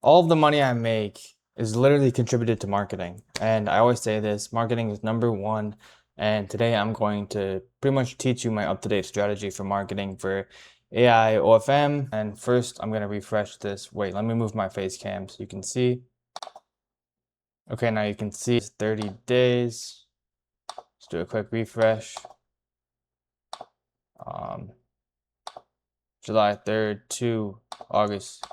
All of the money I make is literally contributed to marketing. And I always say this, marketing is number one. And today I'm going to pretty much teach you my up-to-date strategy for marketing for AI OFM. And first I'm going to refresh this. Wait, let me move my face cam so you can see. Okay, now you can see it's 30 days. Let's do a quick refresh. July 3rd to August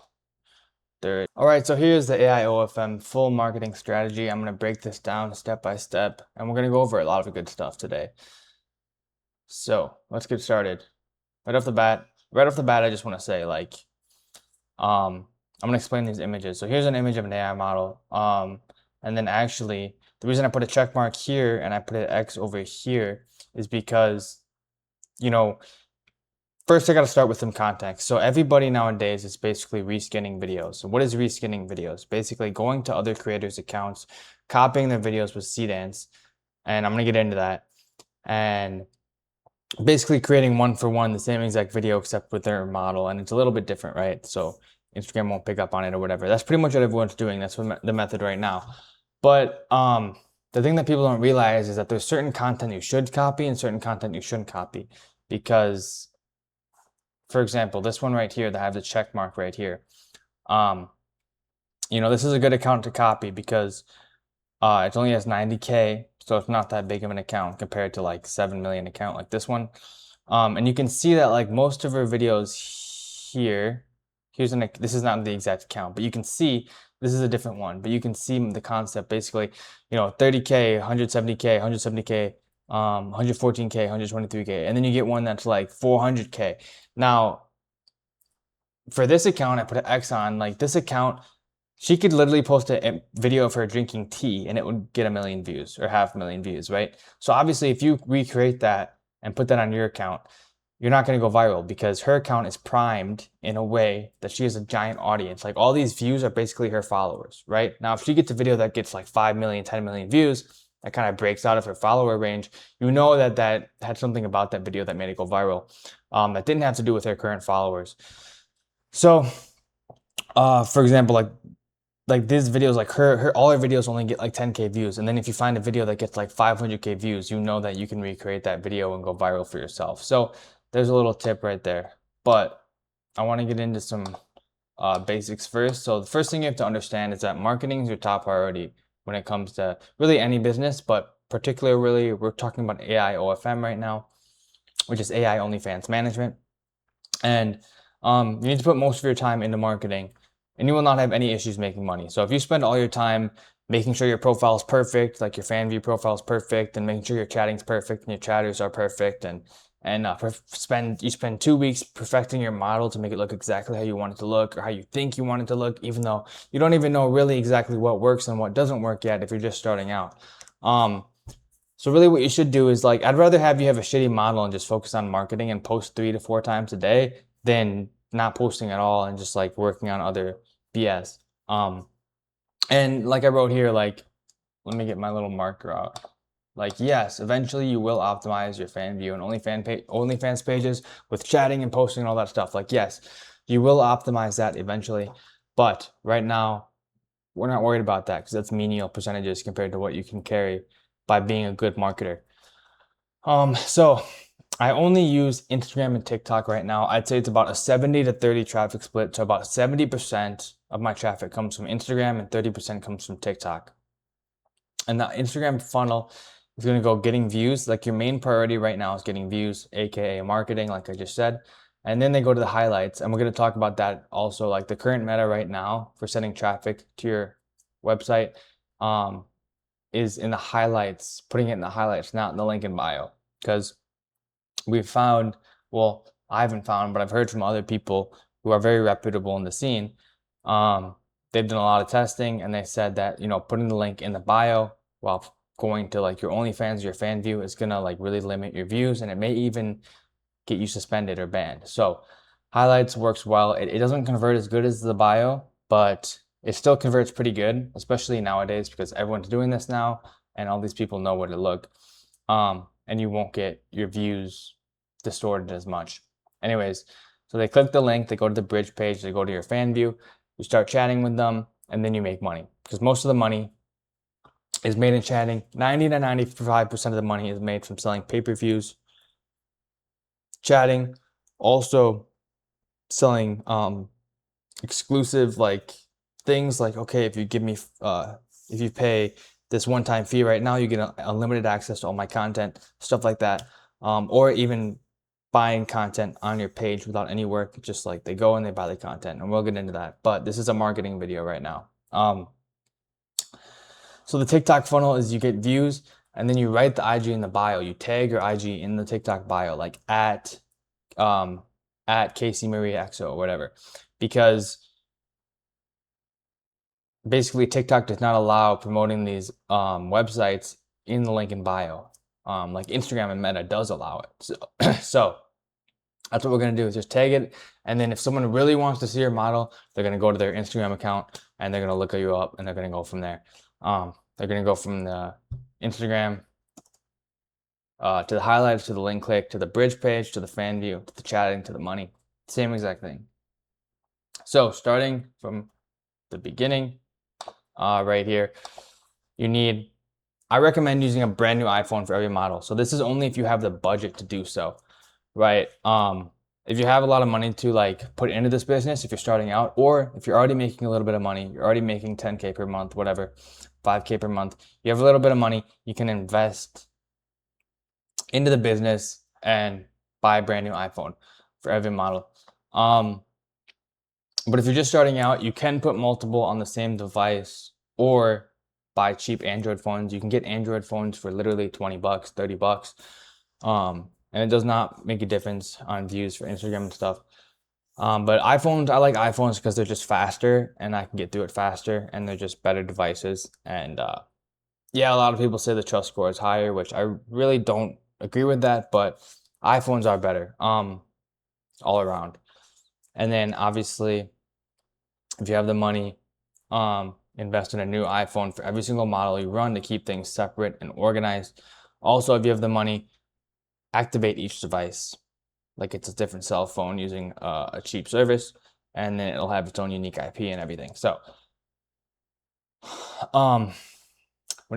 3rd. All right, so here's the AI OFM full marketing strategy. I'm going to break this down step by step, and we're going to go over a lot of good stuff today. So let's get started. Right off the bat, I just want to say, I'm going to explain these images. So here's an image of an AI model. And then actually, the reason I put a check mark here and I put an X over here is because, first, I got to start with some context. So everybody nowadays is basically reskinning videos. So what is reskinning videos? Basically going to other creators' accounts, copying their videos with Seedance, and I'm going to get into that, and basically creating one for one the same exact video except with their model, and it's a little bit different, right? So Instagram won't pick up on it or whatever. That's pretty much what everyone's doing. That's what the method right now. But the thing that people don't realize is that there's certain content you should copy and certain content you shouldn't copy, because for example, this one right here that I have the check mark right here. This is a good account to copy because it only has 90K, so it's not that big of an account compared to like 7 million account like this one. And you can see that like most of her videos here, this is not the exact account, but you can see this is a different one, but you can see the concept basically, 30K, 170K, 170K, 114K, 123K, and then you get one that's like 400K. Now, for this account, I put an X on, like this account, she could literally post a video of her drinking tea and it would get 1 million views or 500,000 views, right? So obviously if you recreate that and put that on your account, you're not going to go viral because her account is primed in a way that she has a giant audience. Like all these views are basically her followers, right? Now, if she gets a video that gets like 5 million, 10 million views, that kind of breaks out of her follower range, you know that had something about that video that made it go viral. That didn't have to do with her current followers. So, for example, like these videos, like all her videos only get like 10K views. And then if you find a video that gets like 500K views, you know that you can recreate that video and go viral for yourself. So there's a little tip right there. But I want to get into some basics first. So the first thing you have to understand is that marketing is your top priority when it comes to really any business, but particularly we're talking about AI OFM right now, which is AI OnlyFans management. And you need to put most of your time into marketing and you will not have any issues making money. So if you spend all your time making sure your profile is perfect, like your fan view profile is perfect, and making sure your chatting's perfect and your chatters are perfect, and you spend 2 weeks perfecting your model to make it look exactly how you want it to look or how you think you want it to look, even though you don't even know really exactly what works and what doesn't work yet if you're just starting out. So really what you should do is I'd rather have you have a shitty model and just focus on marketing and post 3 to 4 times a day than not posting at all and just working on other BS. And like I wrote here, let me get my little marker out. Yes, eventually you will optimize your fan view and OnlyFans pages with chatting and posting and all that stuff. Yes, you will optimize that eventually. But right now, we're not worried about that because that's menial percentages compared to what you can carry by being a good marketer. So I only use Instagram and TikTok right now. I'd say it's about a 70 to 30 traffic split. So about 70% of my traffic comes from Instagram and 30% comes from TikTok. And the Instagram funnel is going to go getting views. Your main priority right now is getting views, aka marketing, like I just said. And then they go to the highlights. And we're going to talk about that also. The current meta right now for sending traffic to your website is in the highlights, putting it in the highlights, not in the link in bio. Because we've found, well, I haven't found, but I've heard from other people who are very reputable in the scene. They've done a lot of testing and they said that, putting the link in the bio while going to your OnlyFans, your fan view is gonna really limit your views, and it may even get you suspended or banned. So highlights works well. It doesn't convert as good as the bio, but it still converts pretty good, especially nowadays because everyone's doing this now and all these people know where to look. And you won't get your views distorted as much. Anyways, so they click the link, they go to the bridge page, they go to your fan view, You start chatting with them, and then you make money, because most of the money is made in chatting. 90 to 95% of the money is made from selling pay-per-views, chatting, also selling exclusive like things like, okay, if you give me if you pay this one-time fee right now, you get unlimited access to all my content, stuff like that. Or even buying content on your page without any work, just like they go and they buy the content, and we'll get into that. But this is a marketing video right now. So the TikTok funnel is you get views, and then you write the IG in the bio. You tag your IG in the TikTok bio, like at Casey Marie XO or whatever, because basically TikTok does not allow promoting these websites in the link in bio. Like Instagram and Meta does allow it. So that's what we're gonna do, is just tag it, and then if someone really wants to see your model, they're gonna go to their Instagram account and they're gonna look you up, and they're gonna go from there. They're gonna go from the Instagram to the highlights, to the link click, to the bridge page, to the fan view, to the chatting, to the money. Same exact thing. So starting from the beginning, right here, I recommend using a brand new iPhone for every model. So this is only if you have the budget to do so, right? If you have a lot of money to like put into this business, if you're starting out, or if you're already making a little bit of money, you're already making 10K per month, whatever, 5K per month, you have a little bit of money, you can invest into the business and buy a brand new iPhone for every model. But if you're just starting out, you can put multiple on the same device or buy cheap Android phones. You can get Android phones for literally 20 bucks, 30 bucks. And it does not make a difference on views for Instagram and stuff. But iPhones, I like iPhones because they're just faster and I can get through it faster, and they're just better devices. And yeah, a lot of people say the trust score is higher, which I really don't agree with that, but iPhones are better all around. And then obviously, if you have the money, invest in a new iPhone for every single model you run to keep things separate and organized. Also, if you have the money, activate each device like it's a different cell phone using a cheap service, and then it'll have its own unique IP and everything. So when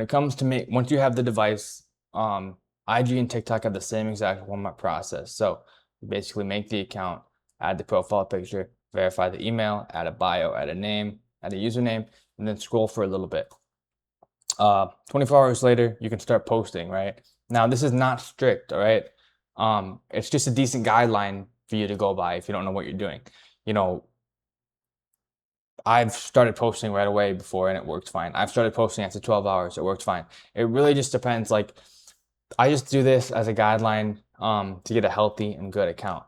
it comes to once you have the device, IG and TikTok have the same exact warm-up process. So you basically make the account, add the profile picture, verify the email, add a bio, add a name, add a username, and then scroll for a little bit. 24 hours later, you can start posting, right? Now, this is not strict, all right? It's just a decent guideline for you to go by if you don't know what you're doing. You know, I've started posting right away before and it worked fine. I've started posting after 12 hours, it worked fine. It really just depends. Like, I just do this as a guideline to get a healthy and good account.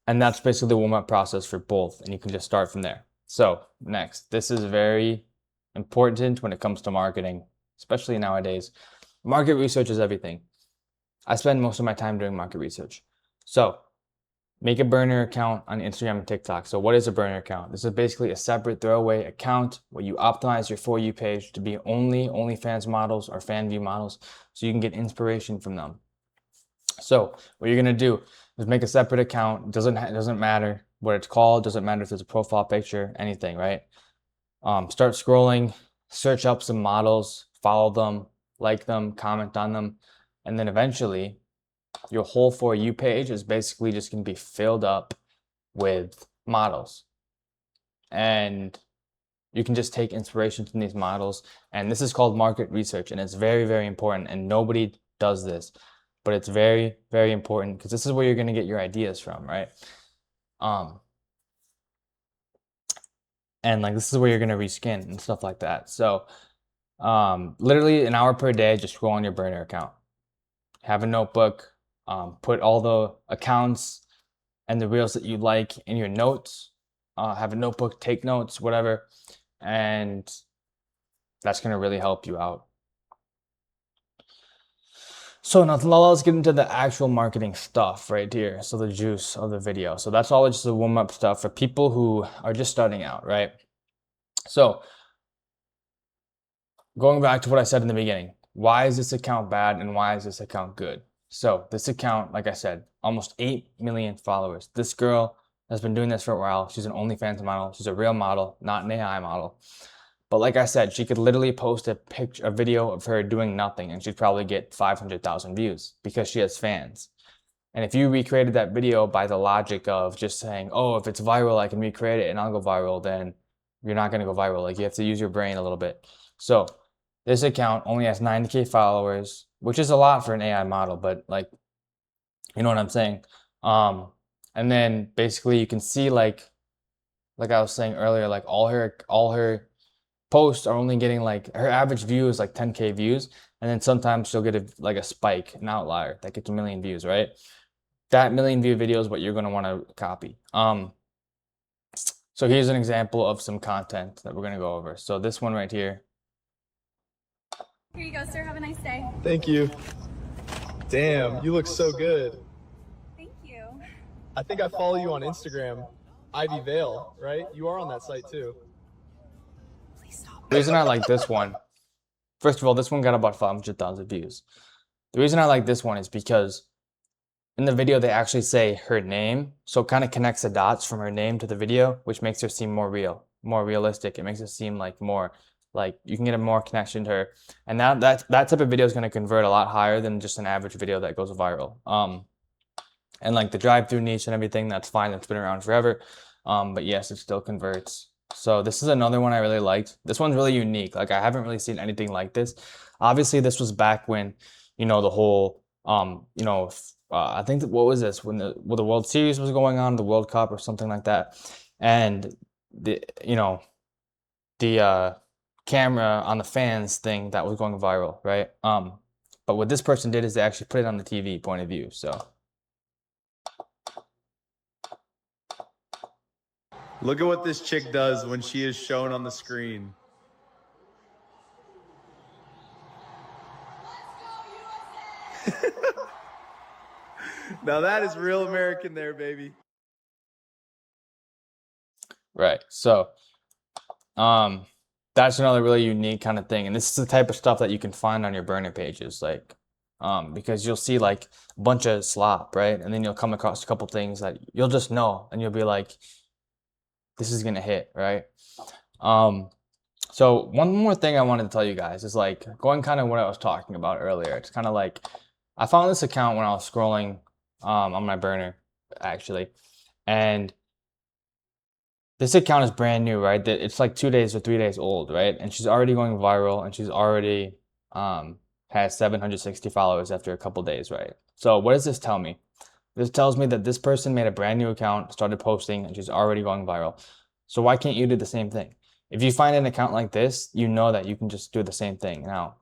And that's basically the warm-up process for both, and you can just start from there. So next, this is very important when it comes to marketing, especially nowadays. Market research is everything. I spend most of my time doing market research. So make a burner account on Instagram and TikTok. So what is a burner account? This is basically a separate throwaway account where you optimize your For You page to be only OnlyFans models or fan view models, so you can get inspiration from them. So what you're gonna do is make a separate account. It doesn't matter what it's called, doesn't matter if it's a profile picture, anything, right? Start scrolling, search up some models, follow them, like them, comment on them, and then eventually your whole For You page is basically just gonna be filled up with models. And you can just take inspiration from these models. And this is called market research, and it's very, very important, and nobody does this. But it's very, very important because this is where you're going to get your ideas from, right? And like this is where you're going to reskin and stuff like that. So literally an hour per day, just scroll on your burner account. Have a notebook, put all the accounts and the reels that you like in your notes. Have a notebook, take notes, whatever. And that's going to really help you out. So now let's get into the actual marketing stuff right here. So the juice of the video. So that's all just the warm-up stuff for people who are just starting out, right? So going back to what I said in the beginning, why is this account bad and why is this account good? So this account, like I said, almost 8 million followers. This girl has been doing this for a while. She's an OnlyFans model. She's a real model, not an AI model. But like I said, she could literally post a video of her doing nothing, and she'd probably get 500,000 views because she has fans. And if you recreated that video by the logic of just saying, oh, if it's viral, I can recreate it and I'll go viral, then you're not going to go viral. Like, you have to use your brain a little bit. So this account only has 90K followers, which is a lot for an AI model, but like, you know what I'm saying? And then basically you can see like I was saying earlier, like all her posts are only getting like, her average view is like 10K views, and then sometimes she'll get a spike, an outlier that gets 1 million views, right? That 1 million view video is what you're going to want to copy. So here's an example of some content that we're going to go over. So this one right here. Here you go, sir. Have a nice day. Thank you. Damn, you look so good. Thank you. I think I follow you on Instagram. Ivy Vale, right? You are on that site too. Please stop. The reason I like this one, first of all, this one got about 500,000 views. The reason I like this one is because in the video, they actually say her name. So it kind of connects the dots from her name to the video, which makes her seem more real, more realistic. It makes it seem like more, like you can get a more connection to her. And that type of video is going to convert a lot higher than just an average video that goes viral. And like the drive-through niche and everything, that's fine. That's been around forever. But yes, it still converts. So this is another one I really liked. This one's really unique. Like, I haven't really seen anything like this. Obviously, this was back when, you know, the whole, I think what was this, when the World Series was going on, the World Cup or something like that, and the camera on the fans thing that was going viral, right? But what this person did is they actually put it on the TV point of view. So Look at what this chick does when she is shown on the screen. Now that is real American there, baby. right, so that's another really unique kind of thing, and this is the type of stuff that you can find on your burner pages, like because you'll see like a bunch of slop, right? And then you'll come across a couple things that you'll just know, and you'll be like, this is gonna hit, right? So one more thing I wanted to tell you guys is like going kind of what I was talking about earlier. It's kind of like I found this account when I was scrolling on my burner, actually, and this account is brand new, right? It's like 2 days or 3 days old, right? And she's already going viral, and she's already has 760 followers after a couple days, right? So what does this tell me? This tells me that this person made a brand new account, started posting, and she's already going viral. So why can't you do the same thing? If you find an account like this, you know that you can just do the same thing. Now,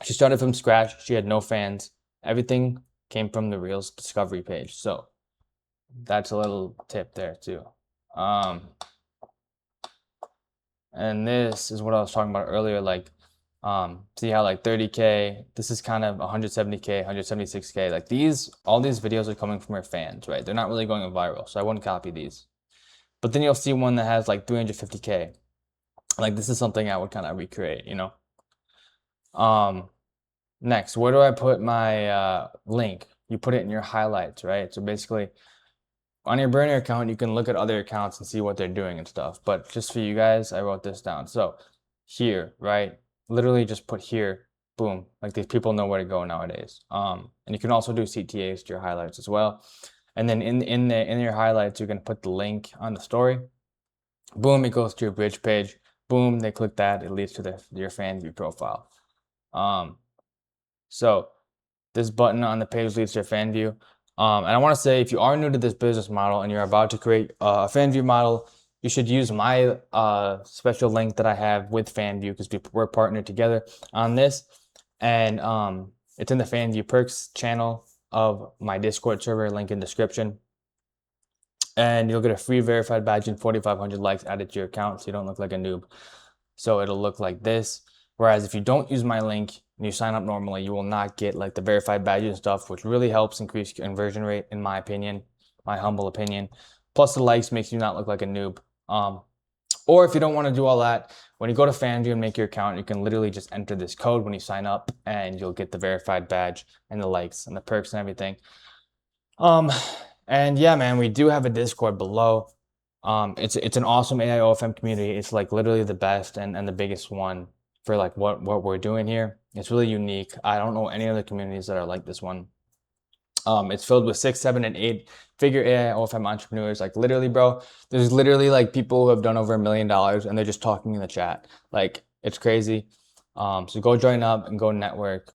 she started from scratch. She had no fans. Everything came from the Reels discovery page. So that's a little tip there too. And this is what I was talking about earlier, like see how like 30K, this is kind of 170K, 176K, like all these videos are coming from her fans, right? They're not really going viral, so I wouldn't copy these. But then you'll see one that has like 350K. Like, this is something I would kind of recreate, you know? Next, where do I put my link? You put it in your highlights, right? So basically, on your burner account, you can look at other accounts and see what they're doing and stuff. But just for you guys, I wrote this down. So here, right? Literally just put here, boom. Like, these people know where to go nowadays. And you can also do CTAs to your highlights as well. And then in your highlights, you can put the link on the story. Boom, it goes to your bridge page. Boom, they click that. It leads to your fan view profile. So this button on the page leads to your fan view. And I want to say, if you are new to this business model and you're about to create a fan view model, you should use my special link that I have with FanView, because we're partnered together on this. And it's in the FanView perks channel of my Discord server, link in description. And you'll get a free verified badge and 4,500 likes added to your account, so you don't look like a noob. So it'll look like this. Whereas if you don't use my link and you sign up normally, you will not get like the verified badges and stuff, which really helps increase conversion rate, in my opinion, my humble opinion. Plus the likes makes you not look like a noob. Or if you don't want to do all that, when you go to FanView and make your account, you can literally just enter this code when you sign up, and you'll get the verified badge and the likes and the perks and everything. And yeah, man, we do have a Discord below. It's an awesome AI OFM community. It's like literally the best and the biggest one for like what we're doing here. It's really unique. I don't know any other communities that are like this one. It's filled with 6, 7, and 8-figure AI OFM entrepreneurs. Like literally, bro, there's literally like people who have done over $1 million and they're just talking in the chat. Like it's crazy. So go join up and go network.